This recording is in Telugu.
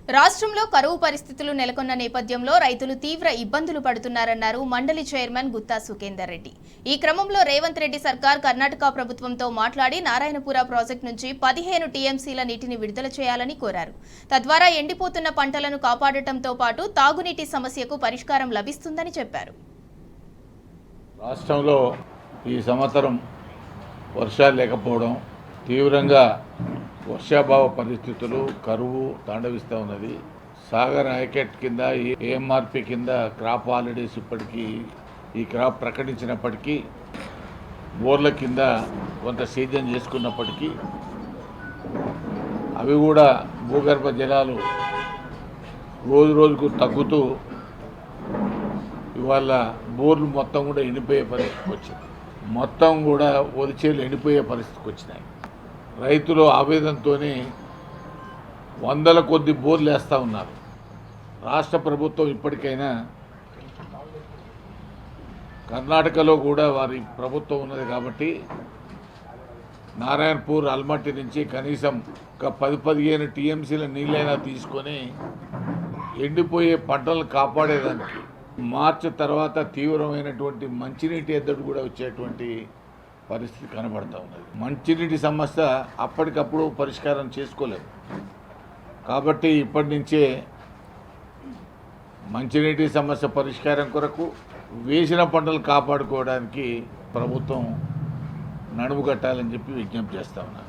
రాష్ట్రంలో కరువు పరిస్థితులు నెలకొన్న నేపథ్యంలో రైతులు తీవ్ర ఇబ్బందులు పడుతున్నారన్నారు మండలి చైర్మన్ గుత్తా సుఖేందర్ రెడ్డి. ఈ క్రమంలో రేవంత్ రెడ్డి సర్కార్ కర్ణాటక ప్రభుత్వంతో మాట్లాడి నారాయణపుర ప్రాజెక్టు నుంచి 15 టీఎంసీల నీటిని విడుదల చేయాలని కోరారు. తద్వారా ఎండిపోతున్న పంటలను కాపాడటంతో పాటు తాగునీటి సమస్యకు పరిష్కారం లభిస్తుందని చెప్పారు. రాష్ట్రంలో ఈ సంవత్సరం వర్షాలు లేకపోవడం, తీవ్రంగా వర్షాభావ పరిస్థితులు, కరువు తాండవిస్తూ ఉన్నది. సాగర్ ఆయకెట్ కింద ఏఎంఆర్పి కింద క్రాప్ హాలిడేస్ ఇప్పటికీ ఈ క్రాప్ ప్రకటించినప్పటికీ బోర్ల కింద కొంత సేద్యం చేసుకున్నప్పటికీ అవి కూడా భూగర్భ జలాలు రోజు రోజుకు తగ్గుతూ ఇవాళ బోర్లు మొత్తం కూడా ఎండిపోయే పరిస్థితికి వచ్చింది. మొత్తం కూడా ఒలిచేలు ఎండిపోయే పరిస్థితికి వచ్చినాయి. రైతులు ఆవేదనతోనే వందల కొద్ది బోర్లు వేస్తూ ఉన్నారు. రాష్ట్ర ప్రభుత్వం ఇప్పటికైనా కర్ణాటకలో కూడా వారి ప్రభుత్వం ఉన్నది కాబట్టి నారాయణపూర్ అల్మట్టి నుంచి కనీసం ఒక 10-15 టీఎంసీల నీళ్ళైనా తీసుకొని ఎండిపోయే పంటలను కాపాడేదానికి మార్చి తర్వాత తీవ్రమైనటువంటి మంచినీటి ఎద్దడి కూడా వచ్చేటువంటి పరిస్థితి కనబడుతూ ఉన్నది. మంచినీటి సమస్య అప్పటికప్పుడు పరిష్కారం చేసుకోలేము కాబట్టి ఇప్పటి నుంచే మంచినీటి సమస్య పరిష్కారం కొరకు వేసిన పంటలు కాపాడుకోవడానికి ప్రభుత్వం నడుము కట్టాలని చెప్పి విజ్ఞప్తి చేస్తా ఉన్నారు.